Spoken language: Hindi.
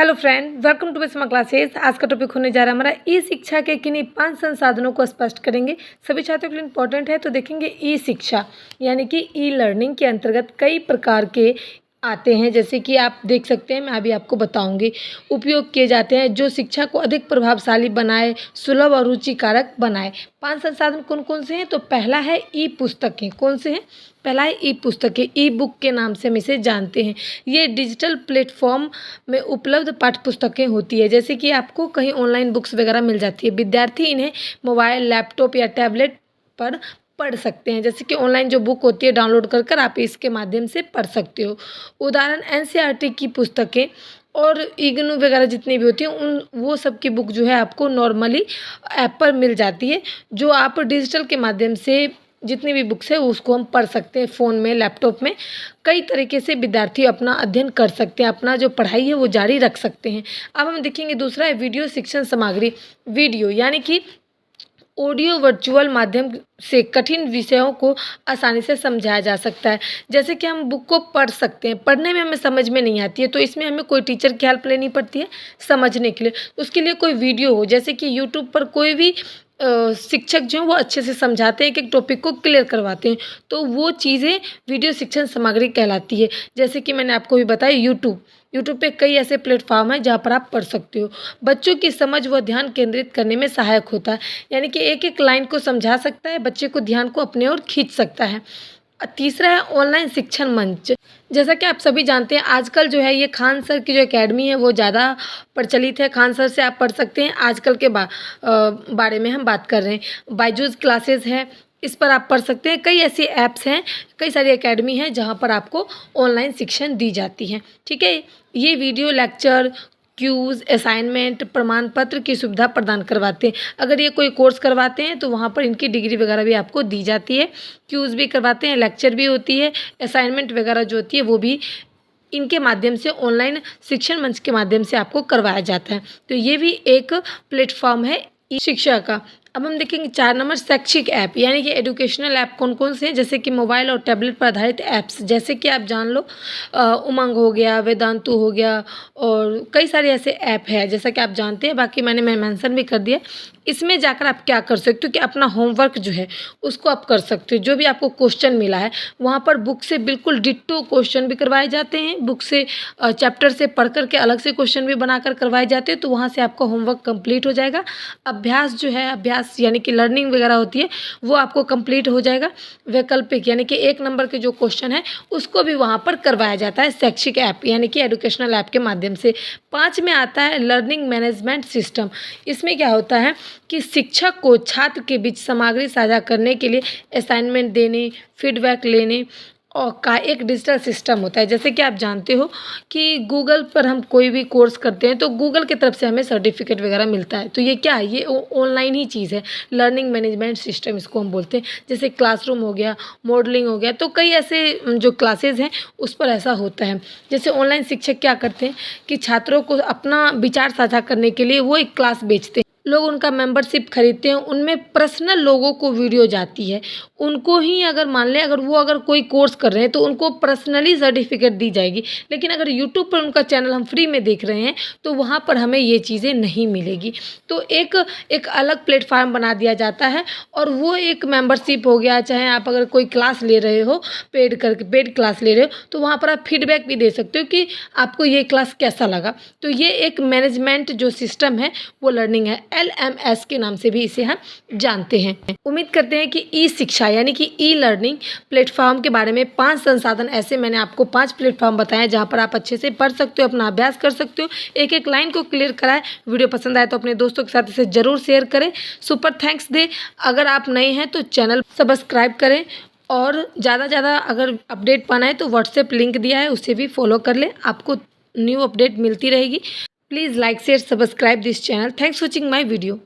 Hello friend, welcome to smart classes. आज का टॉपिक होने जा रहा है हमारा ई शिक्षा के किन्हीं 5 संसाधनों को स्पष्ट करेंगे। सभी छात्रों के लिए इंपॉर्टेंट है। तो देखेंगे ई शिक्षा यानी कि ई लर्निंग के अंतर्गत कई प्रकार के आते हैं, जैसे कि आप देख सकते हैं, मैं अभी आपको बताऊंगी। उपयोग किए जाते हैं जो शिक्षा को अधिक प्रभावशाली बनाए, सुलभ और रुचिकारक बनाए। 5 संसाधन कौन कौन से हैं? तो पहला है ई पुस्तकें। कौन से हैं? पहला है ई पुस्तकें। ई बुक के नाम से हम इसे जानते हैं। ये डिजिटल प्लेटफॉर्म में उपलब्ध पाठ्य पुस्तकें होती है, जैसे कि आपको कहीं ऑनलाइन बुक्स वगैरह मिल जाती है। विद्यार्थी इन्हें मोबाइल, लैपटॉप या टैबलेट पर पढ़ सकते हैं। जैसे कि ऑनलाइन जो बुक होती है डाउनलोड कर कर आप इसके माध्यम से पढ़ सकते हो। उदाहरण एनसीईआरटी की पुस्तकें और इग्नू वगैरह जितनी भी होती हैं उन वो सब की बुक जो है आपको नॉर्मली ऐप पर मिल जाती है, जो आप डिजिटल के माध्यम से जितनी भी बुक्स है उसको हम पढ़ सकते हैं। फ़ोन में, लैपटॉप में कई तरीके से विद्यार्थी अपना अध्ययन कर सकते हैं, अपना जो पढ़ाई है वो जारी रख सकते हैं। अब हम देखेंगे दूसरा है वीडियो शिक्षण सामग्री। वीडियो यानी कि ऑडियो वर्चुअल माध्यम से कठिन विषयों को आसानी से समझाया जा सकता है। जैसे कि हम बुक को पढ़ सकते हैं, पढ़ने में हमें समझ में नहीं आती है तो इसमें हमें कोई टीचर की हेल्प लेनी पड़ती है समझने के लिए। उसके लिए कोई वीडियो हो, जैसे कि यूट्यूब पर कोई भी शिक्षक जो हैं वो अच्छे से समझाते हैं, एक एक टॉपिक को क्लियर करवाते हैं, तो वो चीज़ें वीडियो शिक्षण सामग्री कहलाती है। जैसे कि मैंने आपको भी बताया यूट्यूब पे कई ऐसे प्लेटफॉर्म हैं जहाँ पर आप पढ़ सकते हो। बच्चों की समझ व ध्यान केंद्रित करने में सहायक होता है, यानी कि एक एक लाइन को समझा सकता है, बच्चे को ध्यान को अपने ओर खींच सकता है। तीसरा है ऑनलाइन शिक्षण मंच। जैसा कि आप सभी जानते हैं आजकल जो है ये खान सर की जो एकेडमी है वो ज़्यादा प्रचलित है। खान सर से आप पढ़ सकते हैं। आजकल के बारे में हम बात कर रहे हैं। बायजूस क्लासेस है, इस पर आप पढ़ सकते हैं। कई ऐसी ऐप्स हैं, कई सारी एकेडमी हैं जहाँ पर आपको ऑनलाइन शिक्षण दी जाती है। ठीक है, ये वीडियो लेक्चर, क्यूज़, असाइनमेंट, प्रमाण पत्र की सुविधा प्रदान करवाते हैं। अगर ये कोई कोर्स करवाते हैं तो वहाँ पर इनकी डिग्री वगैरह भी आपको दी जाती है। क्यूज़ भी करवाते हैं, लेक्चर भी होती है, असाइनमेंट वगैरह जो होती है वो भी इनके माध्यम से ऑनलाइन शिक्षण मंच के माध्यम से आपको करवाया जाता है। तो ये भी एक प्लेटफॉर्म है ई शिक्षा का। अब हम देखेंगे 4 नंबर शैक्षिक ऐप, यानी कि एजुकेशनल ऐप कौन कौन से हैं? जैसे कि मोबाइल और टैबलेट पर आधारित ऐप्स, जैसे कि आप जान लो उमंग हो गया, वेदांतु हो गया और कई सारे ऐसे ऐप हैं जैसा कि आप जानते हैं। बाकी मैं मेंशन भी कर दिया। इसमें जाकर आप क्या कर सकते हो कि अपना होमवर्क जो है उसको आप कर सकते हो। जो भी आपको क्वेश्चन मिला है वहाँ पर बुक से बिल्कुल डिट्टो क्वेश्चन भी करवाए जाते हैं। बुक से चैप्टर से पढ़ कर के अलग से क्वेश्चन भी बनाकर करवाए जाते हैं, तो वहाँ से आपका होमवर्क कंप्लीट हो जाएगा। अभ्यास जो है, अभ्यास यानी कि लर्निंग वगैरह होती है वो आपको कंप्लीट हो जाएगा। वैकल्पिक यानी कि 1 नंबर के जो क्वेश्चन है उसको भी वहाँ पर करवाया जाता है शैक्षिक ऐप यानी कि एजुकेशनल ऐप के माध्यम से। 5 में आता है लर्निंग मैनेजमेंट सिस्टम। इसमें क्या होता है कि शिक्षक को छात्र के बीच सामग्री साझा करने के लिए असाइनमेंट देने, फीडबैक लेने और का एक डिजिटल सिस्टम होता है। जैसे कि आप जानते हो कि गूगल पर हम कोई भी कोर्स करते हैं तो गूगल की तरफ से हमें सर्टिफिकेट वगैरह मिलता है। तो ये क्या है? ये ऑनलाइन ही चीज़ है, लर्निंग मैनेजमेंट सिस्टम इसको हम बोलते हैं। जैसे क्लासरूम हो गया, मॉडलिंग हो गया, तो कई ऐसे जो क्लासेज हैं उस पर ऐसा होता है। जैसे ऑनलाइन शिक्षक क्या करते हैं कि छात्रों को अपना विचार साझा करने के लिए वो एक क्लास बेचते हैं। लोग उनका मेंबरशिप खरीदते हैं, उनमें पर्सनल लोगों को वीडियो जाती है। उनको ही अगर मान लें अगर कोई कोर्स कर रहे हैं तो उनको पर्सनली सर्टिफिकेट दी जाएगी। लेकिन अगर यूट्यूब पर उनका चैनल हम फ्री में देख रहे हैं तो वहाँ पर हमें ये चीज़ें नहीं मिलेगी। तो एक अलग प्लेटफार्म बना दिया जाता है और वो एक मेंबरशिप हो गया। चाहे आप अगर कोई क्लास ले रहे हो, पेड क्लास ले रहे हो, तो वहाँ पर आप फीडबैक भी दे सकते हो कि आपको ये क्लास कैसा लगा। तो ये एक मैनेजमेंट जो सिस्टम है वो लर्निंग है। LMS के नाम से भी इसे हम जानते हैं। उम्मीद करते हैं कि ई शिक्षा यानी कि ई लर्निंग प्लेटफॉर्म के बारे में 5 संसाधन ऐसे मैंने आपको 5 प्लेटफॉर्म बताए जहां पर आप अच्छे से पढ़ सकते हो, अपना अभ्यास कर सकते हो, एक एक लाइन को क्लियर कराएं। वीडियो पसंद आए तो अपने दोस्तों के साथ इसे जरूर शेयर करें। सुपर थैंक्स दे। अगर आप नए हैं तो चैनल सब्सक्राइब करें और ज़्यादा अगर अपडेट पाना है तो व्हाट्सएप लिंक दिया है उसे भी फॉलो कर लें, आपको न्यू अपडेट मिलती रहेगी। Please like, share, subscribe this channel. Thanks for watching my video.